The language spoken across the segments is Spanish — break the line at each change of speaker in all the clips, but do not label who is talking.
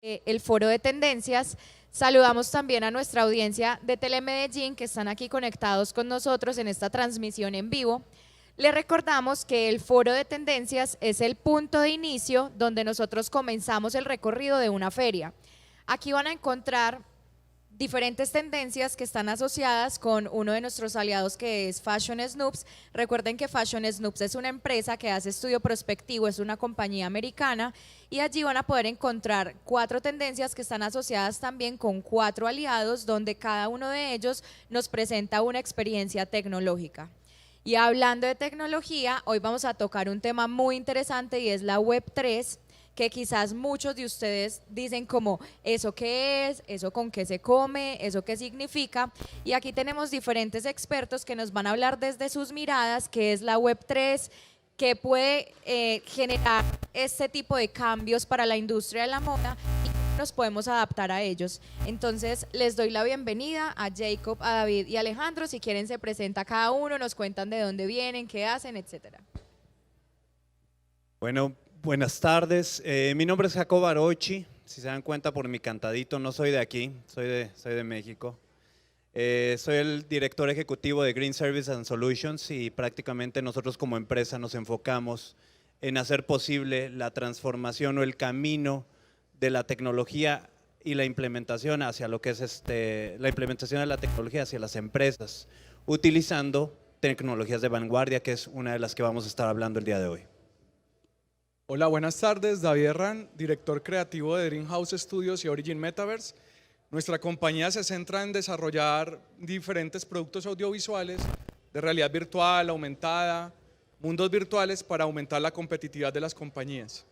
el foro de tendencias. Saludamos también a nuestra audiencia de Telemedellín que están aquí conectados con nosotros en esta transmisión en vivo. Les recordamos que el foro de tendencias es el punto de inicio donde nosotros comenzamos el recorrido de una feria. Aquí van a encontrar diferentes tendencias que están asociadas con uno de nuestros aliados que es Fashion Snoops. Recuerden que Fashion Snoops es una empresa que hace estudio prospectivo, es una compañía americana y allí van a poder encontrar 4 tendencias que están asociadas también con 4 aliados donde cada uno de ellos nos presenta una experiencia tecnológica. Y hablando de tecnología, hoy vamos a tocar un tema muy interesante y es la Web3, que quizás muchos de ustedes dicen como, ¿eso qué es? ¿Eso con qué se come? ¿Eso qué significa? Y aquí tenemos diferentes expertos que nos van a hablar desde sus miradas, qué es la Web3, qué puede generar este tipo de cambios para la industria de la moda y cómo nos podemos adaptar a ellos. Entonces, les doy la bienvenida a Jacob, a David y a Alejandro. Si quieren, se presenta cada uno, nos cuentan de dónde vienen, qué hacen, etcétera.
Bueno, buenas tardes. Mi nombre es Jacob Arochi. Si se dan cuenta por mi cantadito, no soy de aquí, soy de México. Soy el director ejecutivo de Green Service and Solutions y prácticamente nosotros como empresa nos enfocamos en hacer posible la transformación o el camino de la tecnología y la implementación hacia lo que es la implementación de la tecnología hacia las empresas, utilizando tecnologías de vanguardia, que es una de las que vamos a estar hablando el día de hoy.
Hola, buenas tardes. David Herrán, director creativo de Dreamhouse Studios y Origin Metaverse. Nuestra compañía se centra en desarrollar diferentes productos audiovisuales de realidad virtual, aumentada, mundos virtuales para aumentar la competitividad de las compañías.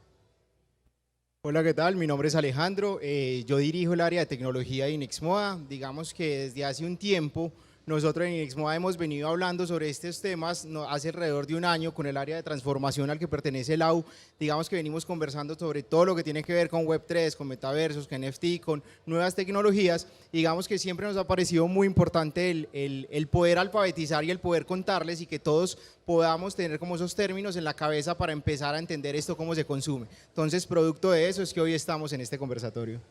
Hola, ¿qué tal? Mi nombre es Alejandro, yo dirijo el área de tecnología de Inexmoda. Digamos que desde hace un tiempo nosotros en Inexmoda hemos venido hablando sobre estos temas hace alrededor de un año con el área de transformación al que pertenece el AU. Digamos que venimos conversando sobre todo lo que tiene que ver con Web3, con metaversos, con NFT, con nuevas tecnologías. Digamos que siempre nos ha parecido muy importante el poder alfabetizar y el poder contarles y que todos podamos tener como esos términos en la cabeza para empezar a entender esto cómo se consume. Entonces, producto de eso es que hoy estamos en este conversatorio.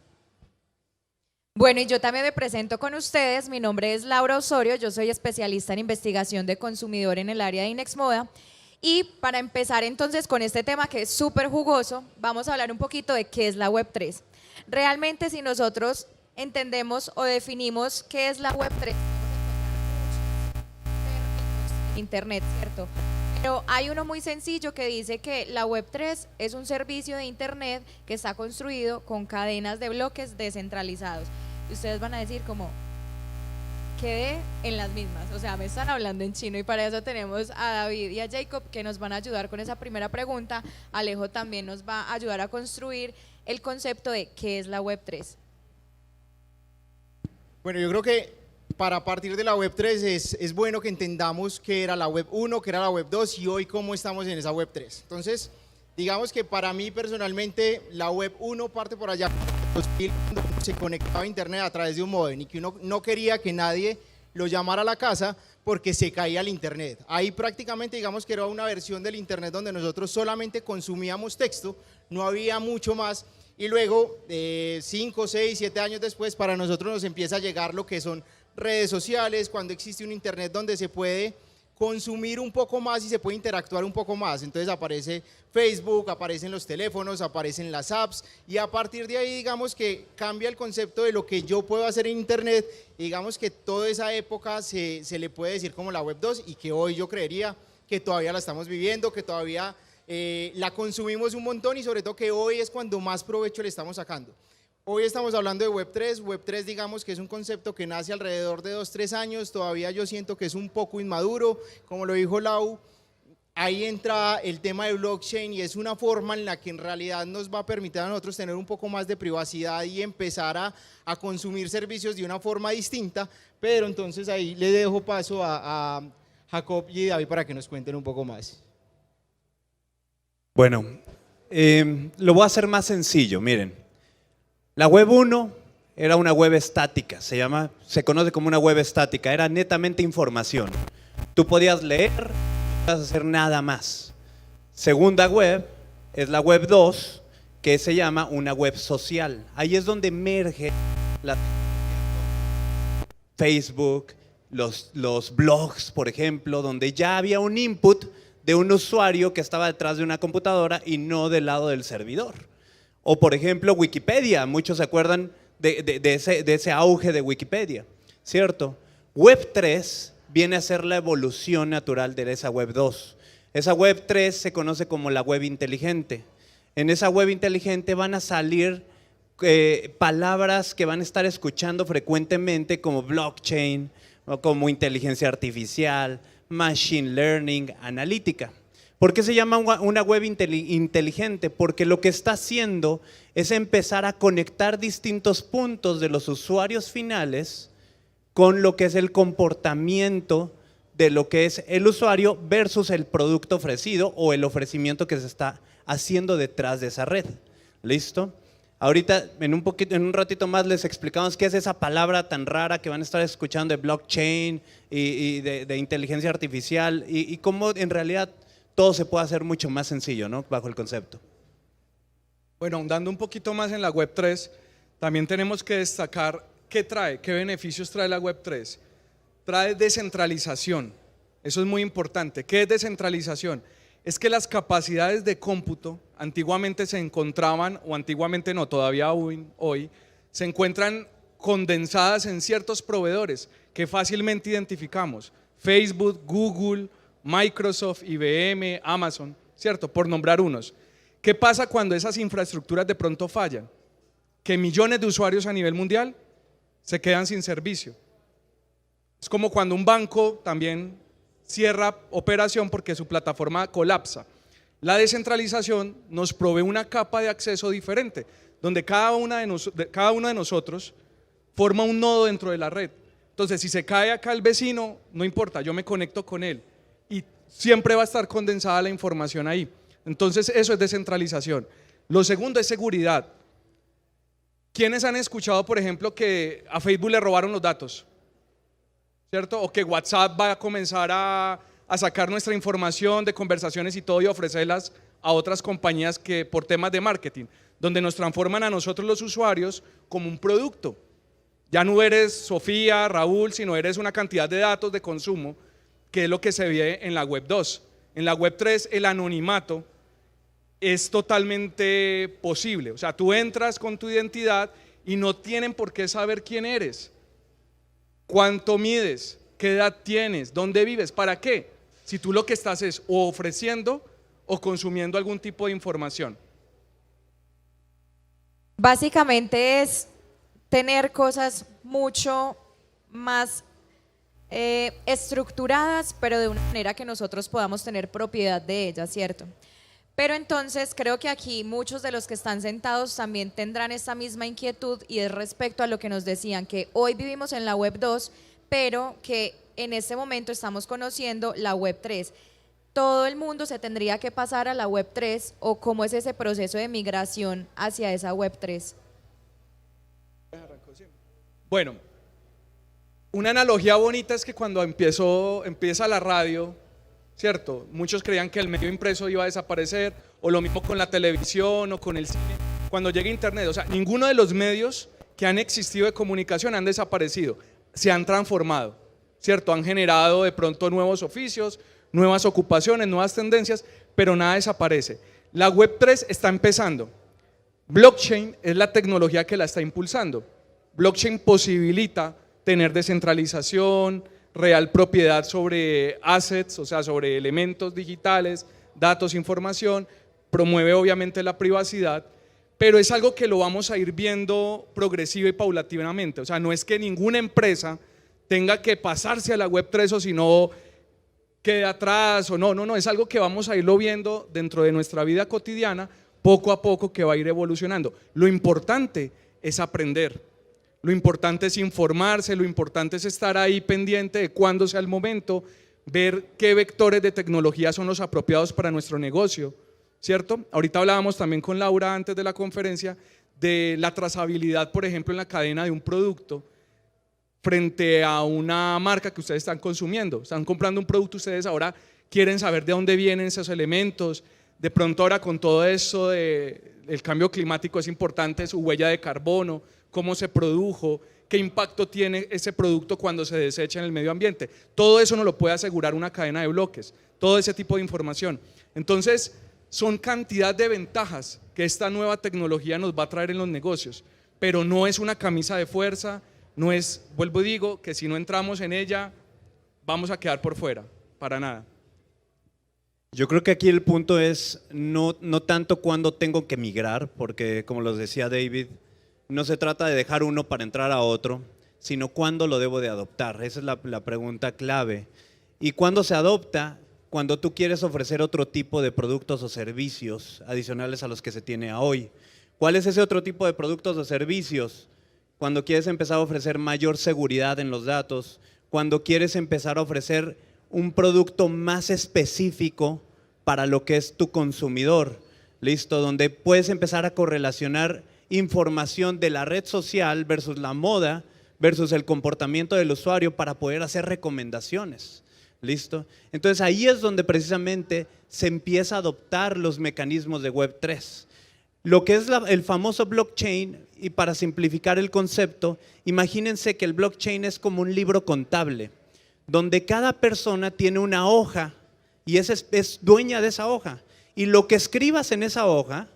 Bueno, y yo también me presento con ustedes. Mi nombre es Laura Osorio, yo soy especialista en investigación de consumidor en el área de Inexmoda. Y para empezar entonces con este tema que es súper jugoso, vamos a hablar un poquito de qué es la Web3. Realmente, si nosotros entendemos o definimos qué es la Web3, Internet, ¿cierto? Pero hay uno muy sencillo que dice que la Web3 es un servicio de Internet que está construido con cadenas de bloques descentralizados. Y ustedes van a decir como, quedé en las mismas, o sea, me están hablando en chino y para eso tenemos a David y a Jacob que nos van a ayudar con esa primera pregunta. Alejo también nos va a ayudar a construir el concepto de qué es la Web3.
Bueno, yo creo que para partir de la Web3 es bueno que entendamos qué era la Web1, qué era la Web2 y hoy cómo estamos en esa Web3. Entonces, digamos que para mí personalmente la Web1 parte por allá, cuando se conectaba a Internet a través de un módem y que uno no quería que nadie lo llamara a la casa porque se caía el Internet. Ahí prácticamente digamos que era una versión del Internet donde nosotros solamente consumíamos texto, no había mucho más. Y luego, 5, 6, 7 años después, para nosotros nos empieza a llegar lo que son redes sociales, cuando existe un Internet donde se puede consumir un poco más y se puede interactuar un poco más. Entonces aparece Facebook, aparecen los teléfonos, aparecen las apps y a partir de ahí digamos que cambia el concepto de lo que yo puedo hacer en Internet y digamos que toda esa época se le puede decir como la Web 2 y que hoy yo creería que todavía la estamos viviendo, que todavía la consumimos un montón y sobre todo que hoy es cuando más provecho le estamos sacando. Hoy estamos hablando de Web3, Web3 digamos que es un concepto que nace alrededor de 2-3 años, todavía yo siento que es un poco inmaduro, como lo dijo Lau, ahí entra el tema de blockchain y es una forma en la que en realidad nos va a permitir a nosotros tener un poco más de privacidad y empezar a consumir servicios de una forma distinta, pero entonces ahí le dejo paso a Jacob y David para que nos cuenten un poco más.
Bueno, lo voy a hacer más sencillo, miren. La web 1 era una web estática, se conoce como una web estática, era netamente información. Tú podías leer, no podías hacer nada más. Segunda web es la web 2, que se llama una web social. Ahí es donde emerge la Facebook, los blogs, por ejemplo, donde ya había un input de un usuario que estaba detrás de una computadora y no del lado del servidor. O por ejemplo Wikipedia, muchos se acuerdan de ese auge de Wikipedia, ¿cierto? Web 3 viene a ser la evolución natural de esa Web 2. Esa Web 3 se conoce como la web inteligente. En esa web inteligente van a salir palabras que van a estar escuchando frecuentemente como blockchain, o como inteligencia artificial, machine learning, analítica. ¿Por qué se llama una web inteligente? Porque lo que está haciendo es empezar a conectar distintos puntos de los usuarios finales con lo que es el comportamiento de lo que es el usuario versus el producto ofrecido o el ofrecimiento que se está haciendo detrás de esa red. ¿Listo? Ahorita en un ratito más les explicamos qué es esa palabra tan rara que van a estar escuchando de blockchain y de inteligencia artificial y cómo en realidad todo se puede hacer mucho más sencillo, ¿no? Bajo el concepto.
Bueno, ahondando un poquito más en la Web 3, también tenemos que destacar qué trae, qué beneficios trae la Web 3. Trae descentralización, eso es muy importante. ¿Qué es descentralización? Es que las capacidades de cómputo antiguamente se encontraban, o antiguamente no, todavía hoy, se encuentran condensadas en ciertos proveedores que fácilmente identificamos. Facebook, Google, Microsoft, IBM, Amazon, ¿cierto? Por nombrar unos. ¿Qué pasa cuando esas infraestructuras de pronto fallan? Que millones de usuarios a nivel mundial se quedan sin servicio. Es como cuando un banco también cierra operación porque su plataforma colapsa. La descentralización nos provee una capa de acceso diferente, donde cada uno de nosotros forma un nodo dentro de la red. Entonces, si se cae acá el vecino, no importa, yo me conecto con él y siempre va a estar condensada la información ahí. Entonces, eso es descentralización. Lo segundo es seguridad. ¿Quiénes han escuchado, por ejemplo, que a Facebook le robaron los datos? ¿Cierto? O que WhatsApp va a comenzar a sacar nuestra información de conversaciones y todo y ofrecerlas a otras compañías que por temas de marketing, donde nos transforman a nosotros los usuarios como un producto. Ya no eres Sofía, Raúl, sino eres una cantidad de datos de consumo, que es lo que se ve en la Web 2. En la Web 3 el anonimato es totalmente posible, o sea, tú entras con tu identidad y no tienen por qué saber quién eres. ¿Cuánto mides? ¿Qué edad tienes? ¿Dónde vives? ¿Para qué? Si tú lo que estás es o ofreciendo o consumiendo algún tipo de información.
Básicamente es tener cosas mucho más estructuradas, pero de una manera que nosotros podamos tener propiedad de ellas, ¿cierto? Pero entonces creo que aquí muchos de los que están sentados también tendrán esta misma inquietud y es respecto a lo que nos decían, que hoy vivimos en la Web 2, pero que en este momento estamos conociendo la Web 3. ¿Todo el mundo se tendría que pasar a la Web 3 o cómo es ese proceso de migración hacia esa Web 3?
Bueno, una analogía bonita es que cuando empieza la radio, ¿cierto? Muchos creían que el medio impreso iba a desaparecer, o lo mismo con la televisión o con el cine. Cuando llega internet, o sea, ninguno de los medios que han existido de comunicación han desaparecido, se han transformado, ¿cierto? Han generado de pronto nuevos oficios, nuevas ocupaciones, nuevas tendencias, pero nada desaparece. La Web 3 está empezando. Blockchain es la tecnología que la está impulsando. Blockchain posibilita tener descentralización, real propiedad sobre assets, o sea, sobre elementos digitales, datos, información, promueve obviamente la privacidad, pero es algo que lo vamos a ir viendo progresivo y paulatinamente. O sea, no es que ninguna empresa tenga que pasarse a la Web 3 o si no quede atrás, o no, es algo que vamos a irlo viendo dentro de nuestra vida cotidiana, poco a poco, que va a ir evolucionando. Lo importante es aprender. Lo importante es informarse, lo importante es estar ahí pendiente de cuándo sea el momento, ver qué vectores de tecnología son los apropiados para nuestro negocio, ¿cierto? Ahorita hablábamos también con Laura antes de la conferencia de la trazabilidad, por ejemplo, en la cadena de un producto frente a una marca que ustedes están consumiendo. Están comprando un producto, ustedes ahora quieren saber de dónde vienen esos elementos, De pronto ahora con todo eso del cambio climático es importante su huella de carbono, cómo se produjo, qué impacto tiene ese producto cuando se desecha en el medio ambiente. Todo eso nos lo puede asegurar una cadena de bloques, todo ese tipo de información. Entonces, son cantidad de ventajas que esta nueva tecnología nos va a traer en los negocios, pero no es una camisa de fuerza, no es, vuelvo y digo, que si no entramos en ella, vamos a quedar por fuera, para nada.
Yo creo que aquí el punto es no tanto cuándo tengo que migrar, porque como los decía David, no se trata de dejar uno para entrar a otro, sino cuándo lo debo de adoptar. Esa es la pregunta clave. ¿Y cuándo se adopta? Cuando tú quieres ofrecer otro tipo de productos o servicios adicionales a los que se tiene a hoy. ¿Cuál es ese otro tipo de productos o servicios? Cuando quieres empezar a ofrecer mayor seguridad en los datos, cuando quieres empezar a ofrecer un producto más específico para lo que es tu consumidor, ¿listo? Donde puedes empezar a correlacionar información de la red social versus la moda versus el comportamiento del usuario para poder hacer recomendaciones. ¿Listo? Entonces ahí es donde precisamente se empieza a adoptar los mecanismos de Web3. Lo que es el famoso blockchain, y para simplificar el concepto, imagínense que el blockchain es como un libro contable, donde cada persona tiene una hoja y es dueña de esa hoja. Y lo que escribas en esa hoja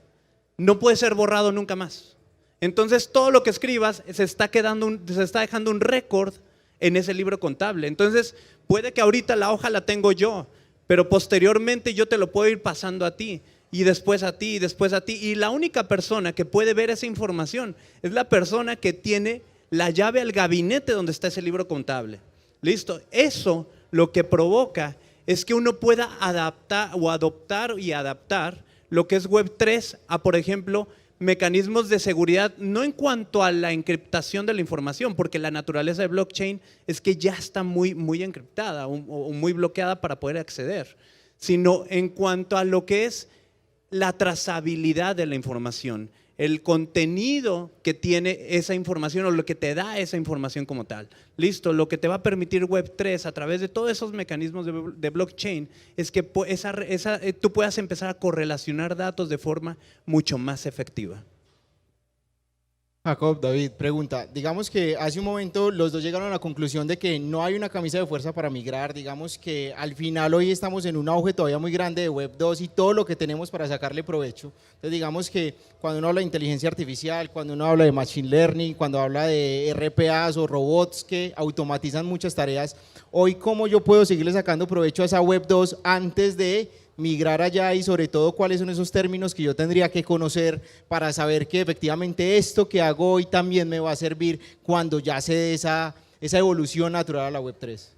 no puede ser borrado nunca más. Entonces todo lo que escribas se está dejando un récord en ese libro contable. Entonces puede que ahorita la hoja la tengo yo, pero posteriormente yo te lo puedo ir pasando a ti, y después a ti, y después a ti. Y la única persona que puede ver esa información es la persona que tiene la llave al gabinete donde está ese libro contable. ¿Listo? Eso lo que provoca es que uno pueda adaptar o adoptar y adaptar lo que es Web3 a, por ejemplo, mecanismos de seguridad, no en cuanto a la encriptación de la información, porque la naturaleza de blockchain es que ya está muy encriptada o muy bloqueada para poder acceder, sino en cuanto a lo que es la trazabilidad de la información, el contenido que tiene esa información o lo que te da esa información como tal. Listo, lo que te va a permitir Web3 a través de todos esos mecanismos de blockchain es que tú puedas empezar a correlacionar datos de forma mucho más efectiva.
Jacob, David, pregunta, digamos que hace un momento los dos llegaron a la conclusión de que no hay una camisa de fuerza para migrar, digamos que al final hoy estamos en un auge todavía muy grande de Web 2 y todo lo que tenemos para sacarle provecho. Entonces digamos que cuando uno habla de inteligencia artificial, cuando uno habla de machine learning, cuando habla de RPAs o robots que automatizan muchas tareas, hoy cómo yo puedo seguirle sacando provecho a esa Web 2 antes de migrar allá, y sobre todo cuáles son esos términos que yo tendría que conocer para saber que efectivamente esto que hago hoy también me va a servir cuando ya se dé esa evolución natural a la Web3.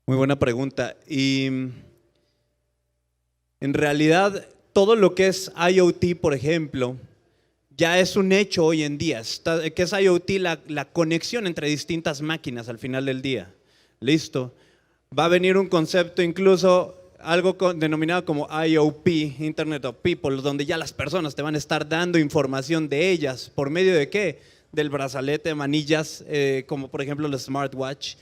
Muy buena pregunta. Y en realidad todo lo que es IoT, por ejemplo, ya es un hecho hoy en día. ¿Qué es IoT? La conexión entre distintas máquinas al final del día. Listo. Va a venir un concepto incluso algo denominado como IOP, Internet of People, donde ya las personas te van a estar dando información de ellas. ¿Por medio de qué? Del brazalete, manillas, como por ejemplo el smartwatch.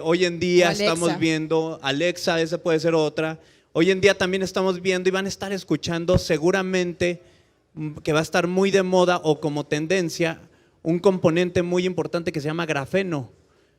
Hoy en día estamos viendo, Alexa, esa puede ser otra. Hoy en día también estamos viendo y van a estar escuchando seguramente que va a estar muy de moda o como tendencia un componente muy importante que se llama grafeno.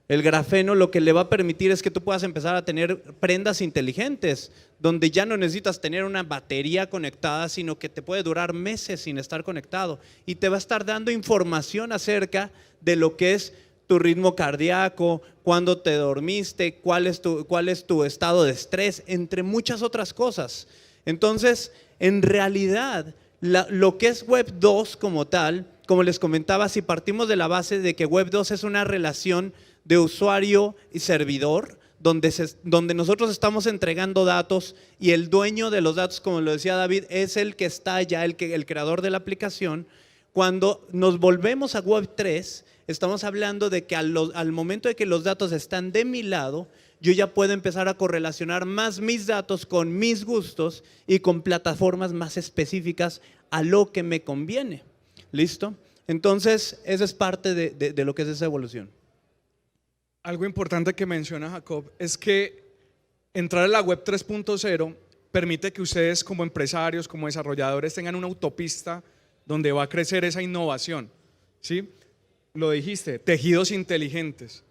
El grafeno lo que le va a permitir es que tú puedas empezar a tener prendas inteligentes, donde ya no necesitas tener una batería conectada, sino que te puede durar meses sin estar conectado y te va a estar dando información acerca de lo que es tu ritmo cardíaco, cuándo te dormiste, cuál es tu estado de estrés, entre muchas otras cosas. Entonces, en realidad, lo que es Web 2 como tal, como les comentaba, si partimos de la base de que Web 2 es una relación de usuario y servidor, donde nosotros estamos entregando datos y el dueño de los datos, como lo decía David, es el que está ya, el creador de la aplicación. Cuando nos volvemos a Web3, estamos hablando de que al momento de que los datos están de mi lado, yo ya puedo empezar a correlacionar más mis datos con mis gustos y con plataformas más específicas a lo que me conviene. ¿Listo? Entonces, esa es parte de lo que es esa evolución.
Algo importante que menciona Jacob es que entrar a la web 3.0 permite que ustedes como empresarios, como desarrolladores tengan una autopista donde va a crecer esa innovación, ¿sí? Lo dijiste, tejidos inteligentes.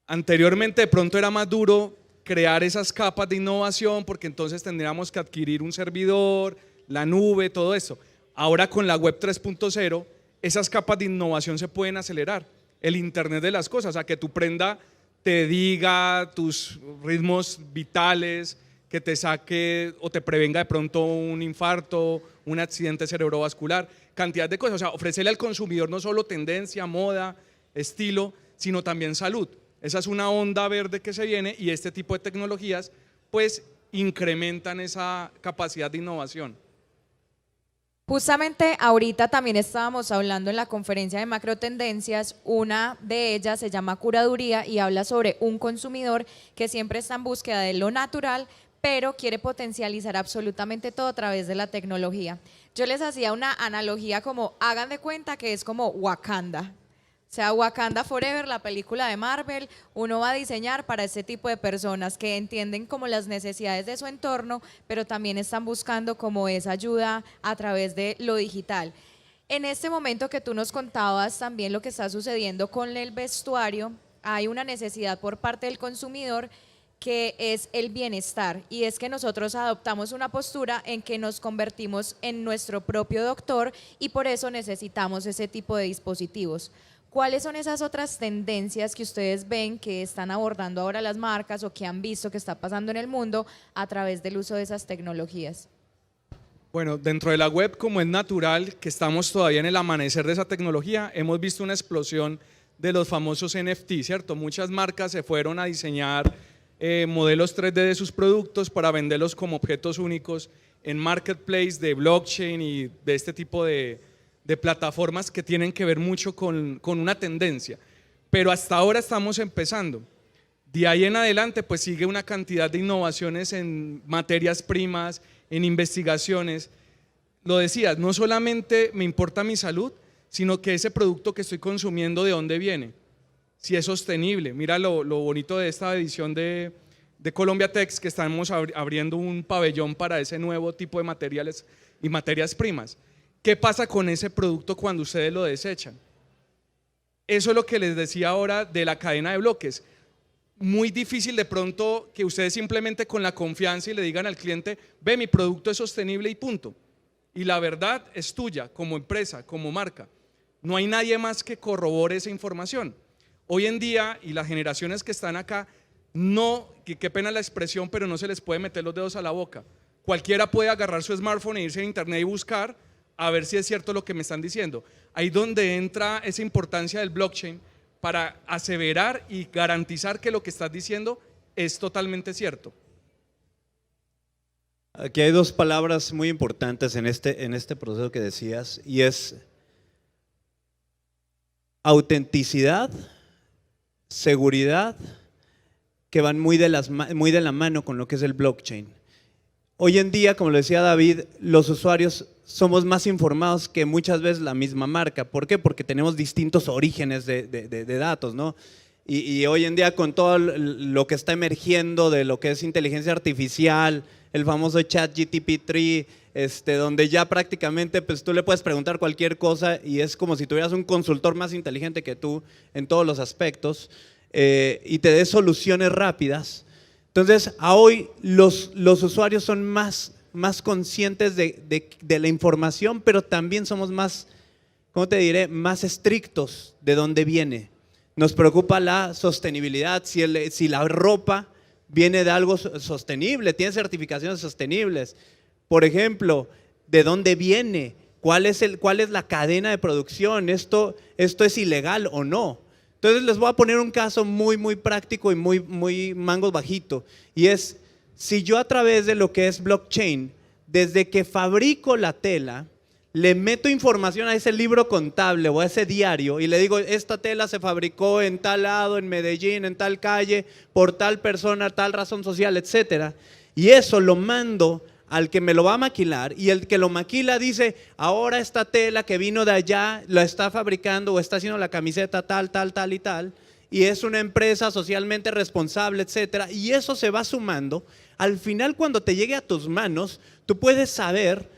Anteriormente de pronto era más duro crear esas capas de innovación porque entonces tendríamos que adquirir un servidor, la nube, todo eso. Ahora con la web 3.0 esas capas de innovación se pueden acelerar. El Internet de las cosas, o sea, que tu prenda te diga tus ritmos vitales, que te saque o te prevenga de pronto un infarto, un accidente cerebrovascular, cantidad de cosas. O sea, ofrecerle al consumidor no solo tendencia, moda, estilo, sino también salud. Esa es una onda verde que se viene y este tipo de tecnologías pues incrementan esa capacidad de innovación.
Justamente ahorita también estábamos hablando en la conferencia de macrotendencias, una de ellas se llama curaduría y habla sobre un consumidor que siempre está en búsqueda de lo natural, pero quiere potencializar absolutamente todo a través de la tecnología. Yo les hacía una analogía como, hagan de cuenta que es como Wakanda. O sea, Wakanda Forever, la película de Marvel, uno va a diseñar para ese tipo de personas que entienden como las necesidades de su entorno, pero también están buscando como esa ayuda a través de lo digital. En este momento que tú nos contabas también lo que está sucediendo con el vestuario, hay una necesidad por parte del consumidor que es el bienestar, y es que nosotros adoptamos una postura en que nos convertimos en nuestro propio doctor y por eso necesitamos ese tipo de dispositivos. ¿Cuáles son esas otras tendencias que ustedes ven que están abordando ahora las marcas o que han visto que está pasando en el mundo a través del uso de esas tecnologías?
Bueno, dentro de la web, como es natural que estamos todavía en el amanecer de esa tecnología, hemos visto una explosión de los famosos NFT, ¿cierto? Muchas marcas se fueron a diseñar modelos 3D de sus productos para venderlos como objetos únicos en marketplace de blockchain y de este tipo de plataformas que tienen que ver mucho con una tendencia, pero hasta ahora estamos empezando. De ahí en adelante pues sigue una cantidad de innovaciones en materias primas, en investigaciones. Lo decías, no solamente me importa mi salud, sino que ese producto que estoy consumiendo, ¿de dónde viene? Si es sostenible. Mira lo bonito de esta edición de Colombia Tex, que estamos abriendo un pabellón para ese nuevo tipo de materiales y materias primas. ¿Qué pasa con ese producto cuando ustedes lo desechan? Eso es lo que les decía ahora de la cadena de bloques. Muy difícil de pronto que ustedes simplemente con la confianza y le digan al cliente, ve, mi producto es sostenible y punto. Y la verdad es tuya como empresa, como marca. No hay nadie más que corrobore esa información. Hoy en día, y las generaciones que están acá, no, qué pena la expresión, pero no se les puede meter los dedos a la boca. Cualquiera puede agarrar su smartphone e irse a internet y buscar a ver si es cierto lo que me están diciendo. Ahí donde entra esa importancia del blockchain para aseverar y garantizar que lo que estás diciendo es totalmente cierto.
Aquí hay dos palabras muy importantes en este proceso que decías, y es autenticidad, seguridad, que van muy de la mano con lo que es el blockchain. Hoy en día, como lo decía David, los usuarios somos más informados que muchas veces la misma marca. ¿Por qué? Porque tenemos distintos orígenes de datos, ¿no? Y hoy en día con todo lo que está emergiendo de lo que es inteligencia artificial, el famoso chat GPT-3, donde ya prácticamente pues, tú le puedes preguntar cualquier cosa y es como si tuvieras un consultor más inteligente que tú en todos los aspectos y te dé soluciones rápidas. Entonces, a hoy los usuarios son más conscientes de la información, pero también somos más, ¿cómo te diré?, más estrictos de dónde viene. Nos preocupa la sostenibilidad, si la ropa viene de algo sostenible, tiene certificaciones sostenibles. Por ejemplo, ¿de dónde viene? ¿Cuál es la cadena de producción? ¿Esto es ilegal o no? Entonces les voy a poner un caso muy práctico y muy mango bajito, y es, si yo a través de lo que es blockchain, desde que fabrico la tela, le meto información a ese libro contable o a ese diario y le digo, esta tela se fabricó en tal lado, en Medellín, en tal calle, por tal persona, tal razón social, etcétera, y eso lo mando al que me lo va a maquilar, y el que lo maquila dice, ahora esta tela que vino de allá la está fabricando o está haciendo la camiseta tal y tal, y es una empresa socialmente responsable, etcétera, y eso se va sumando. Al final, cuando te llegue a tus manos, tú puedes saber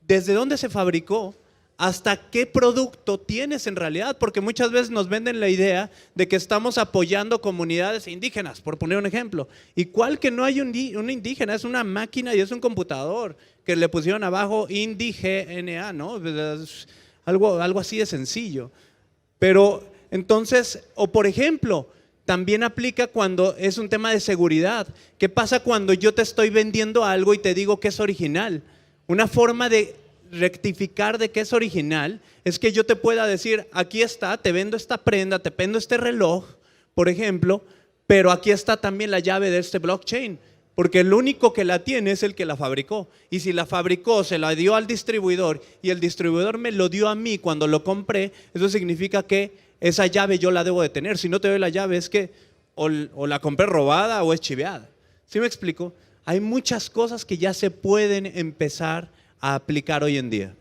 desde dónde se fabricó hasta qué producto tienes en realidad, porque muchas veces nos venden la idea de que estamos apoyando comunidades indígenas, por poner un ejemplo. ¿Y cuál que no hay un indígena? Es una máquina y es un computador que le pusieron abajo INDIGNA, ¿no? Es algo así de sencillo. Pero entonces, o por ejemplo, también aplica cuando es un tema de seguridad. ¿Qué pasa cuando yo te estoy vendiendo algo y te digo que es original? Una forma de rectificar de que es original es que yo te pueda decir, aquí está, te vendo esta prenda, te vendo este reloj, por ejemplo, pero aquí está también la llave de este blockchain, porque el único que la tiene es el que la fabricó, y si la fabricó, se la dio al distribuidor y el distribuidor me lo dio a mí cuando lo compré, eso significa que esa llave yo la debo de tener. Si no te doy la llave es que o la compré robada o es chiveada. ¿Sí me explico? Hay muchas cosas que ya se pueden empezar a aplicar hoy en día.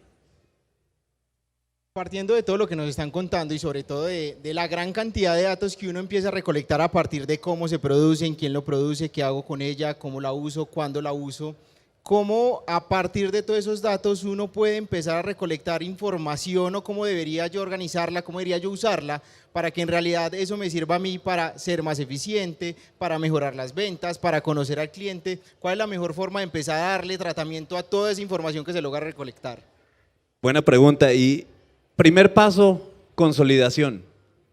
Partiendo de todo lo que nos están contando y sobre todo de la gran cantidad de datos que uno empieza a recolectar a partir de cómo se producen, quién lo produce, qué hago con ella, cómo la uso, cuándo la uso, cómo a partir de todos esos datos uno puede empezar a recolectar información o cómo debería yo organizarla, cómo debería yo usarla para que en realidad eso me sirva a mí para ser más eficiente, para mejorar las ventas, para conocer al cliente. ¿Cuál es la mejor forma de empezar a darle tratamiento a toda esa información que se logra recolectar?
Buena pregunta. Y primer paso, consolidación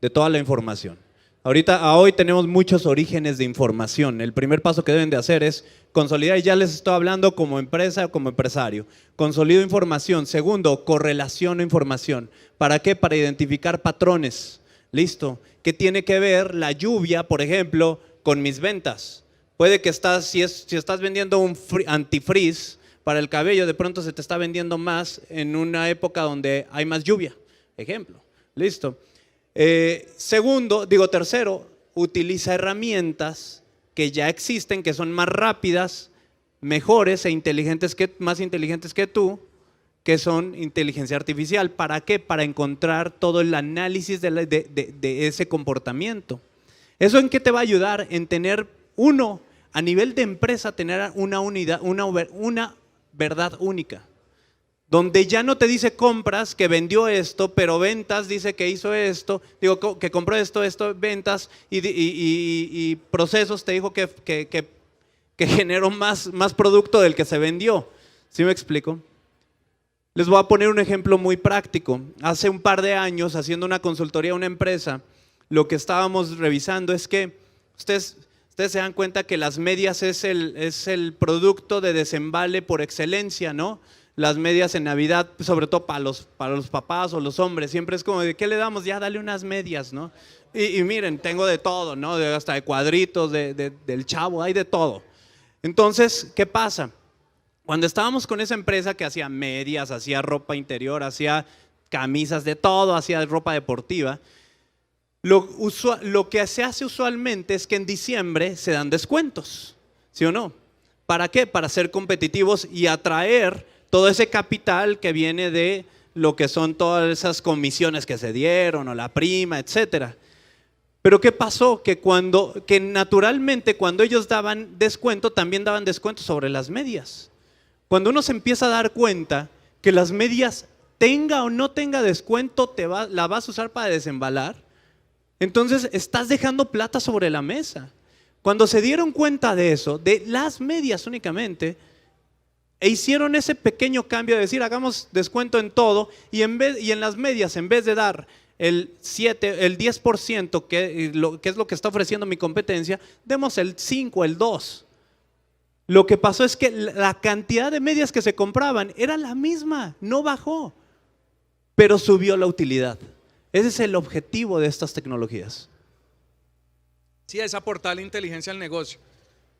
de toda la información. Hoy tenemos muchos orígenes de información. El primer paso que deben de hacer es consolidar, y ya les estoy hablando como empresa o como empresario. Consolido información. Segundo, correlaciono información. ¿Para qué? Para identificar patrones. Listo. ¿Qué tiene que ver la lluvia, por ejemplo, con mis ventas? Puede que si estás vendiendo un antifreeze para el cabello, de pronto se te está vendiendo más en una época donde hay más lluvia. Ejemplo. Listo. Tercero, utiliza herramientas que ya existen, que son más rápidas, mejores e más inteligentes que tú, que son inteligencia artificial. ¿Para qué? Para encontrar todo el análisis de ese comportamiento. ¿Eso en qué te va a ayudar? En tener a nivel de empresa, tener una verdad única. Donde ya no te dice compras que vendió esto, pero ventas dice que hizo esto, que compró esto, ventas y procesos te dijo que generó más producto del que se vendió. ¿Sí me explico? Les voy a poner un ejemplo muy práctico. Hace un par de años, haciendo una consultoría a una empresa, lo que estábamos revisando es que ustedes se dan cuenta que las medias es el producto de desembale por excelencia, ¿no? Las medias en Navidad, sobre todo para los papás o los hombres, siempre es como, ¿de qué le damos? Ya dale unas medias, ¿no? Y miren, tengo de todo, ¿no? Hasta de cuadritos, del Chavo, hay de todo. Entonces, ¿qué pasa? Cuando estábamos con esa empresa que hacía medias, hacía ropa interior, hacía camisas, de todo, hacía ropa deportiva, lo que se hace usualmente es que en diciembre se dan descuentos, ¿sí o no? ¿Para qué? Para ser competitivos y atraer todo ese capital que viene de lo que son todas esas comisiones que se dieron o la prima, etcétera. Pero ¿qué pasó? Que naturalmente cuando ellos daban descuento, también daban descuento sobre las medias. Cuando uno se empieza a dar cuenta que las medias, tenga o no tenga descuento, la vas a usar para desembalar, entonces estás dejando plata sobre la mesa. Cuando se dieron cuenta de eso, de las medias únicamente, hicieron ese pequeño cambio de decir, hagamos descuento en todo, y en las medias, en vez de dar el 10%, que es lo que está ofreciendo mi competencia, demos el 5, el 2%. Lo que pasó es que la cantidad de medias que se compraban era la misma, no bajó, pero subió la utilidad. Ese es el objetivo de estas tecnologías.
Sí, es aportar inteligencia al negocio.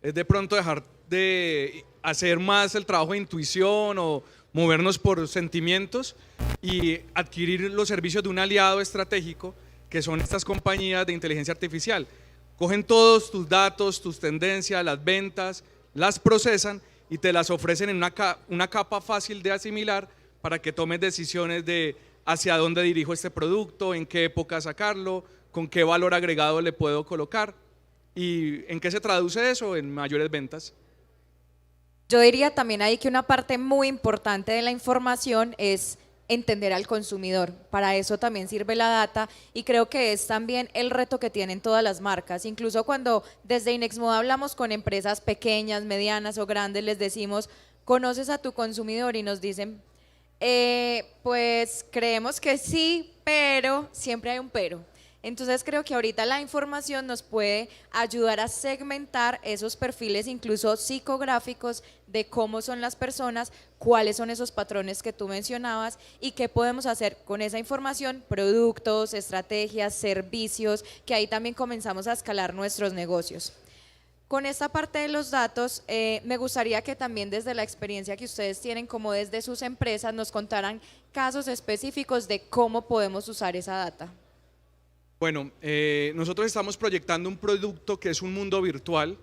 Es de pronto dejar de hacer más el trabajo de intuición o movernos por sentimientos y adquirir los servicios de un aliado estratégico que son estas compañías de inteligencia artificial. Cogen todos tus datos, tus tendencias, las ventas, las procesan y te las ofrecen en una capa fácil de asimilar para que tomes decisiones de hacia dónde dirijo este producto, en qué época sacarlo, con qué valor agregado le puedo colocar y en qué se traduce eso, en mayores ventas.
Yo diría también ahí que una parte muy importante de la información es entender al consumidor. Para eso también sirve la data y creo que es también el reto que tienen todas las marcas. Incluso cuando desde Inexmoda hablamos con empresas pequeñas, medianas o grandes, les decimos, ¿conoces a tu consumidor? Y nos dicen, pues creemos que sí, pero siempre hay un pero. Entonces creo que ahorita la información nos puede ayudar a segmentar esos perfiles, incluso psicográficos, de cómo son las personas, cuáles son esos patrones que tú mencionabas y qué podemos hacer con esa información, productos, estrategias, servicios, que ahí también comenzamos a escalar nuestros negocios. Con esta parte de los datos, me gustaría que también desde la experiencia que ustedes tienen, como desde sus empresas, nos contaran casos específicos de cómo podemos usar esa data.
Bueno, nosotros estamos proyectando un producto que es un mundo virtual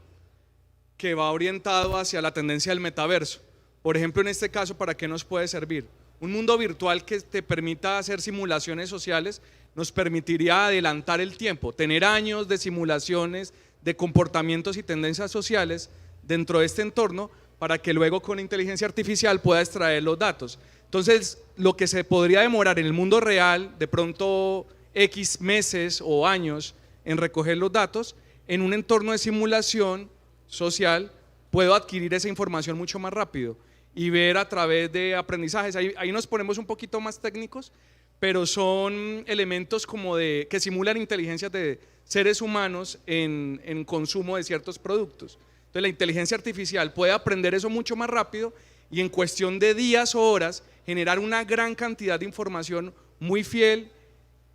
que va orientado hacia la tendencia del metaverso. Por ejemplo, en este caso, ¿para qué nos puede servir? Un mundo virtual que te permita hacer simulaciones sociales nos permitiría adelantar el tiempo, tener años de simulaciones de comportamientos y tendencias sociales dentro de este entorno para que luego con inteligencia artificial pueda extraer los datos. Entonces, lo que se podría demorar en el mundo real, de pronto X meses o años en recoger los datos, en un entorno de simulación social puedo adquirir esa información mucho más rápido y ver a través de aprendizajes. Ahí nos ponemos un poquito más técnicos, pero son elementos como de que simulan inteligencias de seres humanos en consumo de ciertos productos. Entonces la inteligencia artificial puede aprender eso mucho más rápido y en cuestión de días o horas generar una gran cantidad de información muy fiel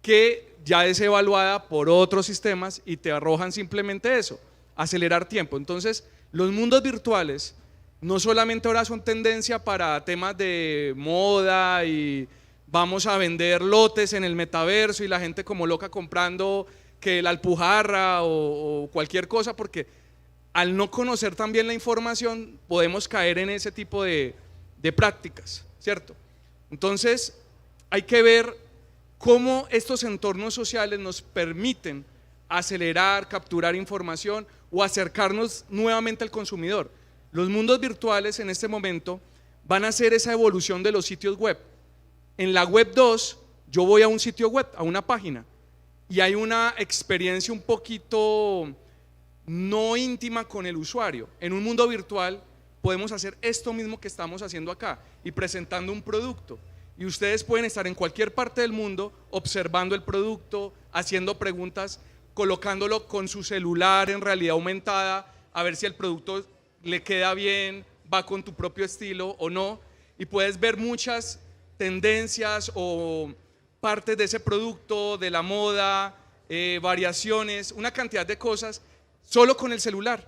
que ya es evaluada por otros sistemas y te arrojan simplemente eso, acelerar tiempo. Entonces, los mundos virtuales no solamente ahora son tendencia para temas de moda y vamos a vender lotes en el metaverso y la gente como loca comprando que la alpujarra o cualquier cosa, porque al no conocer también la información podemos caer en ese tipo de prácticas, ¿cierto? Entonces, hay que ver cómo estos entornos sociales nos permiten acelerar, capturar información o acercarnos nuevamente al consumidor. Los mundos virtuales en este momento van a ser esa evolución de los sitios web. En la web 2 yo voy a un sitio web, a una página, y hay una experiencia un poquito no íntima con el usuario. En un mundo virtual podemos hacer esto mismo que estamos haciendo acá y presentando un producto. Y ustedes pueden estar en cualquier parte del mundo observando el producto, haciendo preguntas, colocándolo con su celular en realidad aumentada, a ver si el producto le queda bien, va con tu propio estilo o no. Y puedes ver muchas tendencias o partes de ese producto, de la moda, variaciones, una cantidad de cosas, solo con el celular.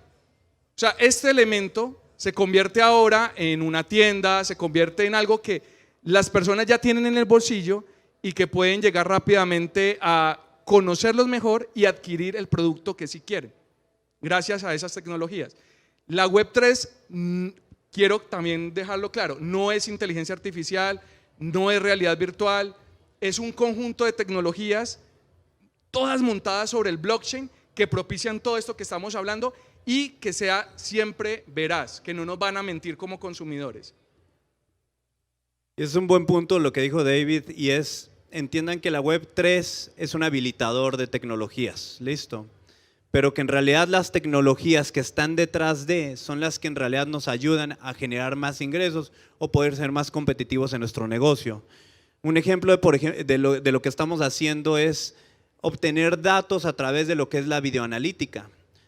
O sea, este elemento se convierte ahora en una tienda, se convierte en algo que las personas ya tienen en el bolsillo y que pueden llegar rápidamente a conocerlos mejor y adquirir el producto que sí quieren, gracias a esas tecnologías. La web 3, quiero también dejarlo claro, no es inteligencia artificial, no es realidad virtual, es un conjunto de tecnologías, todas montadas sobre el blockchain, que propician todo esto que estamos hablando y que sea siempre veraz, que no nos van a mentir como consumidores.
Es un buen punto lo que dijo David y entiendan que la web 3 es un habilitador de tecnologías, listo, pero que en realidad las tecnologías que están detrás son las que en realidad nos ayudan a generar más ingresos o poder ser más competitivos en nuestro negocio. Un ejemplo de lo que estamos haciendo es obtener datos a través de lo que es la videoanalítica.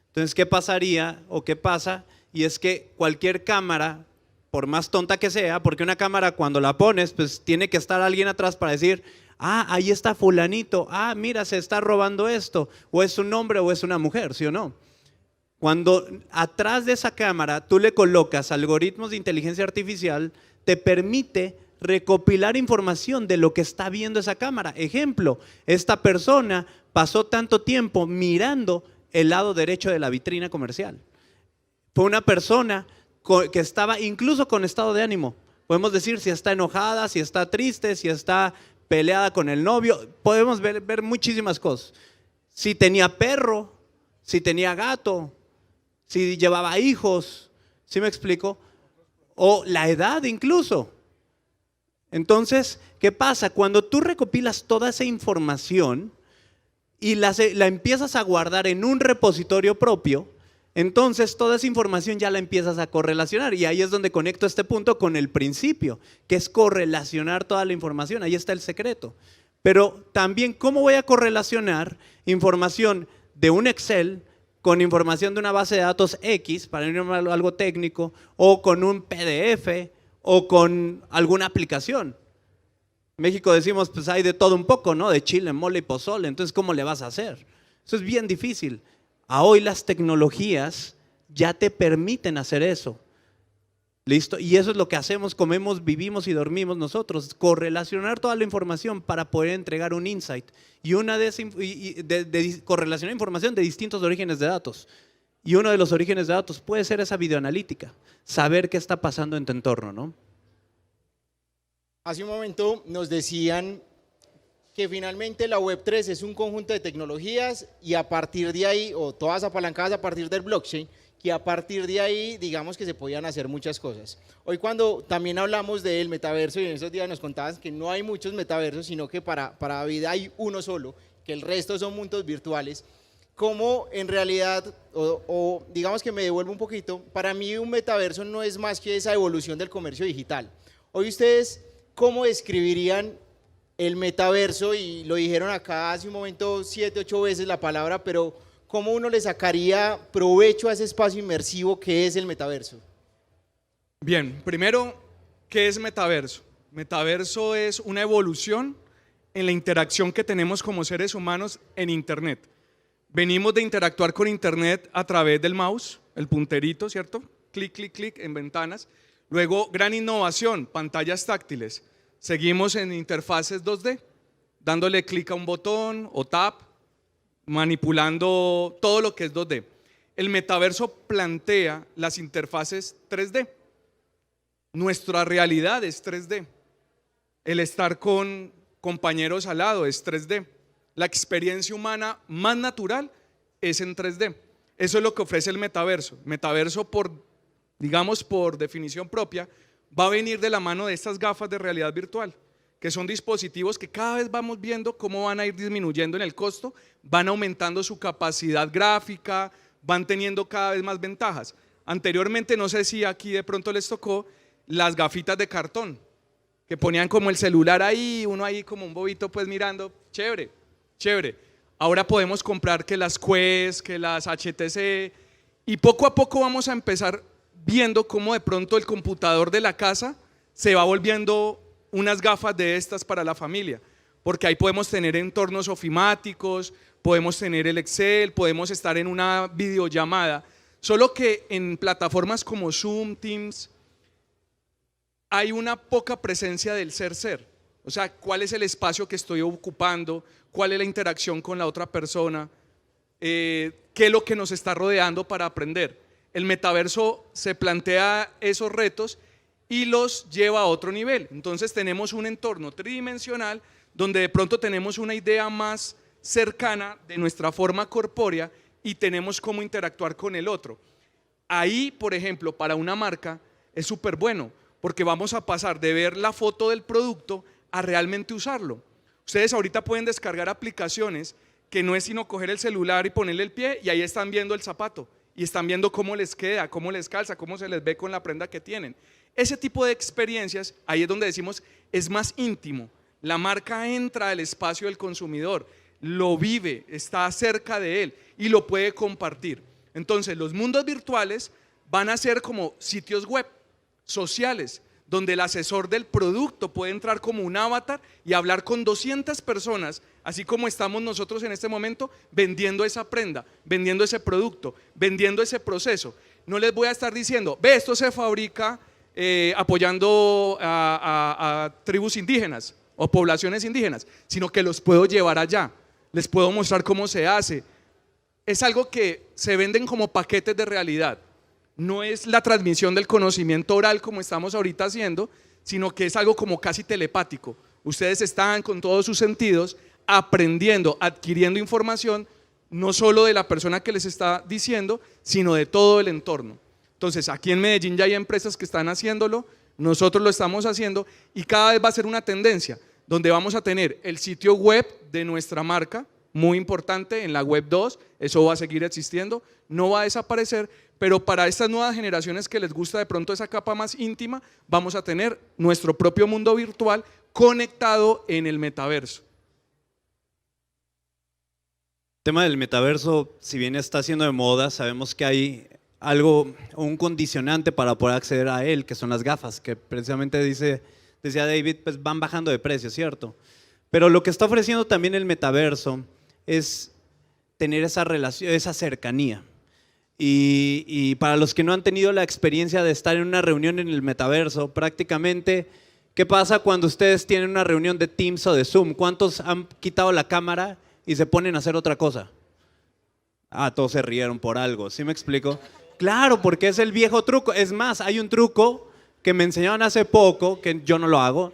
Entonces, ¿qué pasaría o qué pasa? Y es que cualquier cámara, por más tonta que sea, porque una cámara cuando la pones, pues tiene que estar alguien atrás para decir, ah, ahí está fulanito, ah, mira, se está robando esto, o es un hombre o es una mujer, ¿sí o no? Cuando atrás de esa cámara tú le colocas algoritmos de inteligencia artificial, te permite recopilar información de lo que está viendo esa cámara. Ejemplo, esta persona pasó tanto tiempo mirando el lado derecho de la vitrina comercial. Fue una persona que estaba incluso con estado de ánimo. Podemos decir si está enojada, si está triste, si está peleada con el novio, podemos ver muchísimas cosas. Si tenía perro, si tenía gato, si llevaba hijos, ¿sí me explico? O la edad incluso. Entonces, ¿qué pasa? Cuando tú recopilas toda esa información y la empiezas a guardar en un repositorio propio, entonces toda esa información ya la empiezas a correlacionar, y ahí es donde conecto este punto con el principio, que es correlacionar toda la información. Ahí está el secreto. Pero también, ¿cómo voy a correlacionar información de un Excel con información de una base de datos X, para ir a algo técnico, o con un PDF, o con alguna aplicación? En México decimos, pues hay de todo un poco, ¿no? De chile, mole y pozole. Entonces, ¿cómo le vas a hacer? Eso es bien difícil. A hoy las tecnologías ya te permiten hacer eso. ¿Listo? Y eso es lo que hacemos, comemos, vivimos y dormimos nosotros, correlacionar toda la información para poder entregar un insight. Y una de correlacionar información de distintos orígenes de datos. Y uno de los orígenes de datos puede ser esa videoanalítica, saber qué está pasando en tu entorno, ¿no?
Hace un momento nos decían que finalmente la Web3 es un conjunto de tecnologías y a partir de ahí, o todas apalancadas a partir del blockchain, que a partir de ahí, digamos que se podían hacer muchas cosas. Hoy cuando también hablamos del metaverso, y en esos días nos contabas que no hay muchos metaversos, sino que para vida hay uno solo, que el resto son mundos virtuales. ¿Cómo en realidad, o digamos que me devuelvo un poquito, para mí un metaverso no es más que esa evolución del comercio digital? Hoy ustedes, ¿cómo describirían el metaverso? Y lo dijeron acá hace un momento 7, 8 veces la palabra, pero ¿cómo uno le sacaría provecho a ese espacio inmersivo que es el metaverso?
Bien, primero, ¿qué es metaverso? Metaverso es una evolución en la interacción que tenemos como seres humanos en Internet. Venimos de interactuar con Internet a través del mouse, el punterito, ¿cierto? Clic, clic, clic en ventanas. Luego, gran innovación, pantallas táctiles. Seguimos en interfaces 2D, dándole clic a un botón o tap, manipulando todo lo que es 2D. El metaverso plantea las interfaces 3D. Nuestra realidad es 3D. El estar con compañeros al lado es 3D. La experiencia humana más natural es en 3D. Eso es lo que ofrece el metaverso. Metaverso, digamos por definición propia, va a venir de la mano de estas gafas de realidad virtual, que son dispositivos que cada vez vamos viendo cómo van a ir disminuyendo en el costo, van aumentando su capacidad gráfica, van teniendo cada vez más ventajas. Anteriormente, no sé si aquí de pronto les tocó las gafitas de cartón, que ponían como el celular ahí, uno ahí como un bobito pues mirando, chévere, chévere. Ahora podemos comprar que las Quest, que las HTC, y poco a poco vamos a empezar viendo cómo de pronto el computador de la casa se va volviendo unas gafas de estas para la familia, porque ahí podemos tener entornos ofimáticos, podemos tener el Excel, podemos estar en una videollamada, solo que en plataformas como Zoom, Teams, hay una poca presencia del ser. O sea, ¿cuál es el espacio que estoy ocupando? ¿Cuál es la interacción con la otra persona? ¿Qué es lo que nos está rodeando para aprender? El metaverso se plantea esos retos y los lleva a otro nivel. Entonces tenemos un entorno tridimensional donde de pronto tenemos una idea más cercana de nuestra forma corpórea y tenemos cómo interactuar con el otro. Ahí, por ejemplo, para una marca es súper bueno, porque vamos a pasar de ver la foto del producto a realmente usarlo. Ustedes ahorita pueden descargar aplicaciones que no es sino coger el celular y ponerle el pie y ahí están viendo el zapato y están viendo cómo les queda, cómo les calza, cómo se les ve con la prenda que tienen. Ese tipo de experiencias, ahí es donde decimos, es más íntimo. La marca entra al espacio del consumidor, lo vive, está cerca de él y lo puede compartir. Entonces, los mundos virtuales van a ser como sitios web sociales, donde el asesor del producto puede entrar como un avatar y hablar con 200 personas, así como estamos nosotros en este momento vendiendo esa prenda, vendiendo ese producto, vendiendo ese proceso. No les voy a estar diciendo, ve, esto se fabrica apoyando a tribus indígenas o poblaciones indígenas, sino que los puedo llevar allá, les puedo mostrar cómo se hace. Es algo que se venden como paquetes de realidad. No es la transmisión del conocimiento oral como estamos ahorita haciendo, sino que es algo como casi telepático. Ustedes están con todos sus sentidos aprendiendo, adquiriendo información, no solo de la persona que les está diciendo, sino de todo el entorno. Entonces, aquí en Medellín ya hay empresas que están haciéndolo, nosotros lo estamos haciendo y cada vez va a ser una tendencia, donde vamos a tener el sitio web de nuestra marca, muy importante, en la web 2, eso va a seguir existiendo, no va a desaparecer, pero para estas nuevas generaciones que les gusta de pronto esa capa más íntima, vamos a tener nuestro propio mundo virtual conectado en el metaverso.
El tema del metaverso, si bien está siendo de moda, sabemos que hay algo, un condicionante para poder acceder a él, que son las gafas, que precisamente decía David, pues van bajando de precio, ¿cierto? Pero lo que está ofreciendo también el metaverso es tener esa relación, esa cercanía. Y para los que no han tenido la experiencia de estar en una reunión en el metaverso, prácticamente, ¿qué pasa cuando ustedes tienen una reunión de Teams o de Zoom? ¿Cuántos han quitado la cámara y se ponen a hacer otra cosa? Ah, todos se rieron por algo, ¿sí me explico? Claro, porque es el viejo truco. Es más, hay un truco que me enseñaron hace poco, que yo no lo hago,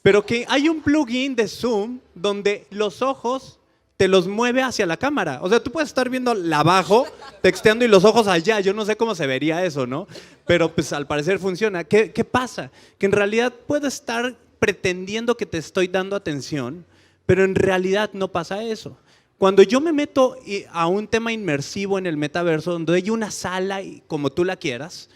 pero que hay un plugin de Zoom donde los ojos te los mueve hacia la cámara. O sea, tú puedes estar viendo abajo, texteando y los ojos allá. Yo no sé cómo se vería eso, ¿no? Pero pues al parecer funciona. ¿Qué pasa? Que en realidad puedo estar pretendiendo que te estoy dando atención, pero en realidad no pasa eso. Cuando yo me meto a un tema inmersivo en el metaverso, donde hay una sala como tú la quieras,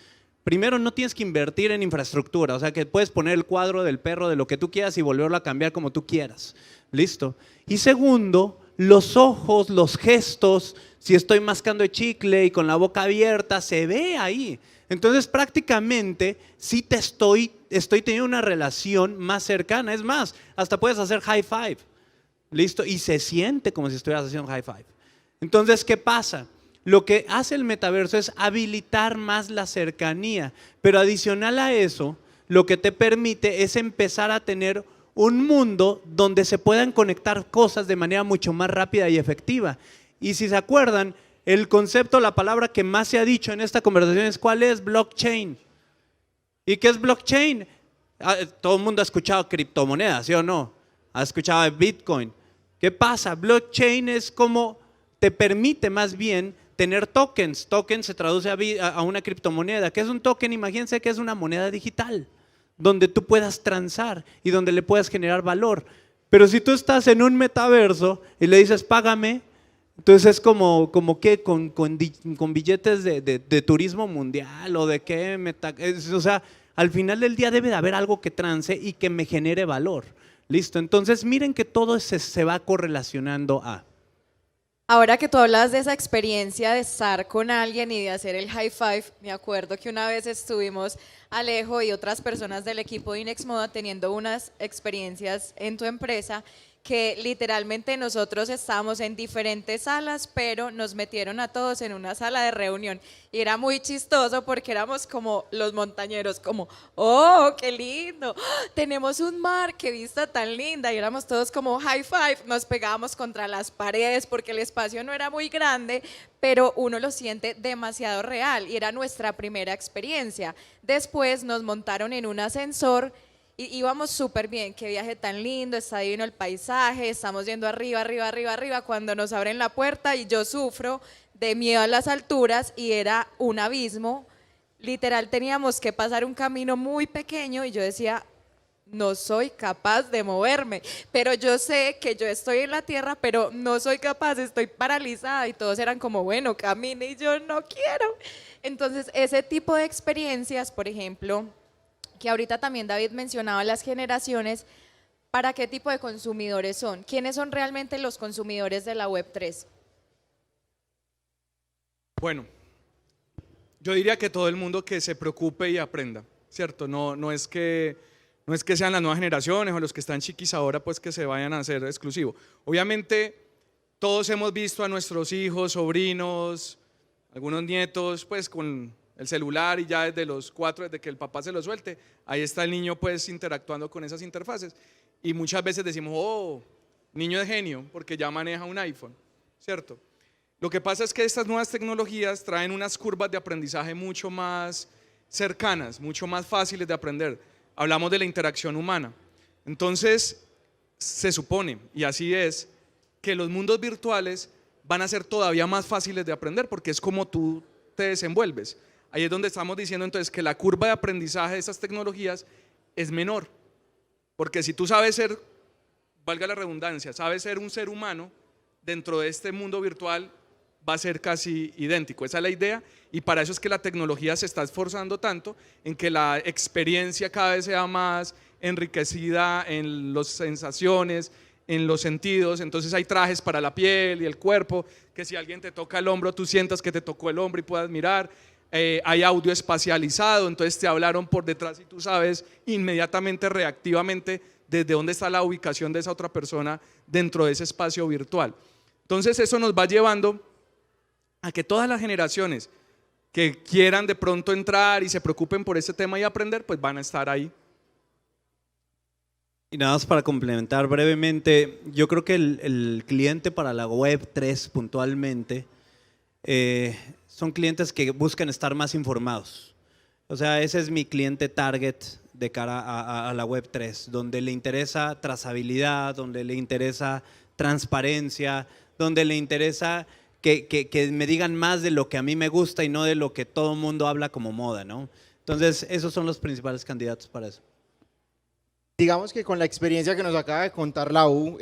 primero no tienes que invertir en infraestructura, o sea que puedes poner el cuadro del perro de lo que tú quieras y volverlo a cambiar como tú quieras. ¿Listo? Y segundo, los ojos, los gestos, si estoy mascando el chicle y con la boca abierta, se ve ahí. Entonces prácticamente sí estoy teniendo una relación más cercana. Es más, hasta puedes hacer high five. ¿Listo? Y se siente como si estuvieras haciendo high five. Entonces, ¿qué pasa? Lo que hace el metaverso es habilitar más la cercanía, pero adicional a eso, lo que te permite es empezar a tener un mundo donde se puedan conectar cosas de manera mucho más rápida y efectiva. Y si se acuerdan, el concepto, la palabra que más se ha dicho en esta conversación es ¿cuál es? Blockchain. ¿Y qué es blockchain? Todo el mundo ha escuchado criptomonedas, ¿sí o no? Ha escuchado de Bitcoin. ¿Qué pasa? Blockchain es como te permite más bien tener tokens. Token se traduce a una criptomoneda. ¿Qué es un token? Imagínense que es una moneda digital donde tú puedas transar y donde le puedas generar valor. Pero si tú estás en un metaverso y le dices págame, entonces es como ¿qué? Con billetes de turismo mundial o de qué. O sea, al final del día debe de haber algo que trance y que me genere valor. Listo, entonces miren que todo se va correlacionando a…
Ahora que tú hablas de esa experiencia de estar con alguien y de hacer el high five, me acuerdo que una vez estuvimos Alejo y otras personas del equipo de Inexmoda teniendo unas experiencias en tu empresa que literalmente nosotros estábamos en diferentes salas, pero nos metieron a todos en una sala de reunión y era muy chistoso porque éramos como los montañeros, como, oh, qué lindo, tenemos un mar, qué vista tan linda, y éramos todos como high five, nos pegábamos contra las paredes porque el espacio no era muy grande, pero uno lo siente demasiado real y era nuestra primera experiencia. Después nos montaron en un ascensor y íbamos súper bien, qué viaje tan lindo, está divino el paisaje, estamos yendo arriba, arriba, arriba, arriba, cuando nos abren la puerta y yo sufro de miedo a las alturas y era un abismo, literal teníamos que pasar un camino muy pequeño y yo decía, no soy capaz de moverme, pero yo sé que yo estoy en la tierra, pero no soy capaz, estoy paralizada y todos eran como, bueno, camine y yo no quiero. Entonces ese tipo de experiencias, por ejemplo, que ahorita también David mencionaba las generaciones, ¿para qué tipo de consumidores son? ¿Quiénes son realmente los consumidores de la Web3?
Bueno, yo diría que todo el mundo que se preocupe y aprenda, ¿cierto? No es que sean las nuevas generaciones o los que están chiquis ahora pues que se vayan a hacer exclusivo. Obviamente todos hemos visto a nuestros hijos, sobrinos, algunos nietos pues con el celular y ya desde los 4, desde que el papá se lo suelte, ahí está el niño pues interactuando con esas interfaces y muchas veces decimos, oh, niño de genio porque ya maneja un iPhone, ¿cierto? Lo que pasa es que estas nuevas tecnologías traen unas curvas de aprendizaje mucho más cercanas, mucho más fáciles de aprender. Hablamos de la interacción humana. Entonces, se supone, y así es, que los mundos virtuales van a ser todavía más fáciles de aprender porque es como tú te desenvuelves. Ahí es donde estamos diciendo entonces que la curva de aprendizaje de estas tecnologías es menor. Porque si tú sabes ser, valga la redundancia, sabes ser un ser humano dentro de este mundo virtual, va a ser casi idéntico. Esa es la idea y para eso es que la tecnología se está esforzando tanto en que la experiencia cada vez sea más enriquecida en las sensaciones, en los sentidos. Entonces hay trajes para la piel y el cuerpo, que si alguien te toca el hombro, tú sientas que te tocó el hombro y puedas mirar. Hay audio espacializado, entonces te hablaron por detrás y tú sabes inmediatamente, reactivamente, desde dónde está la ubicación de esa otra persona dentro de ese espacio virtual. Entonces eso nos va llevando a que todas las generaciones que quieran de pronto entrar y se preocupen por este tema y aprender, pues van a estar ahí.
Y nada más para complementar brevemente, yo creo que el cliente para la web 3 puntualmente son clientes que buscan estar más informados. O sea, ese es mi cliente target de cara a la web 3, donde le interesa trazabilidad, donde le interesa transparencia, donde le interesa que me digan más de lo que a mí me gusta y no de lo que todo el mundo habla como moda, ¿no? Entonces, esos son los principales candidatos para eso.
Digamos que con la experiencia que nos acaba de contar la U,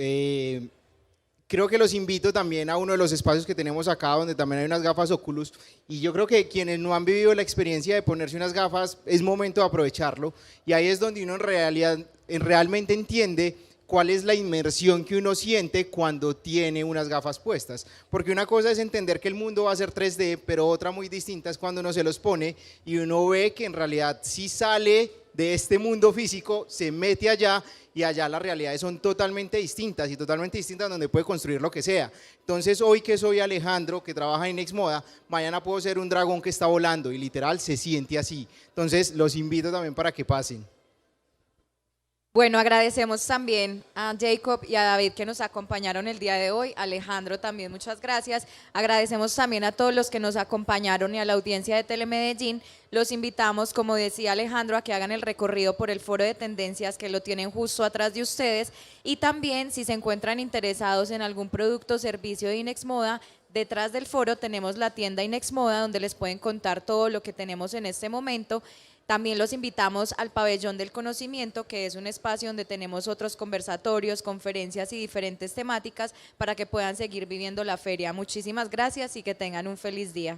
creo que los invito también a uno de los espacios que tenemos acá, donde también hay unas gafas Oculus, y yo creo que quienes no han vivido la experiencia de ponerse unas gafas, es momento de aprovecharlo, y ahí es donde uno realmente entiende cuál es la inmersión que uno siente cuando tiene unas gafas puestas, porque una cosa es entender que el mundo va a ser 3D, pero otra muy distinta es cuando uno se los pone y uno ve que en realidad sí sale de este mundo físico, se mete allá y allá las realidades son totalmente distintas y totalmente distintas donde puede construir lo que sea. Entonces hoy que soy Alejandro, que trabaja en Exmoda, mañana puedo ser un dragón que está volando y literal se siente así. Entonces los invito también para que pasen.
Bueno, agradecemos también a Jacob y a David que nos acompañaron el día de hoy. Alejandro también, muchas gracias. Agradecemos también a todos los que nos acompañaron y a la audiencia de Telemedellín. Los invitamos, como decía Alejandro, a que hagan el recorrido por el foro de tendencias que lo tienen justo atrás de ustedes. Y también, si se encuentran interesados en algún producto o servicio de Inexmoda, detrás del foro tenemos la tienda Inexmoda, donde les pueden contar todo lo que tenemos en este momento. También los invitamos al Pabellón del Conocimiento, que es un espacio donde tenemos otros conversatorios, conferencias y diferentes temáticas para que puedan seguir viviendo la feria. Muchísimas gracias y que tengan un feliz día.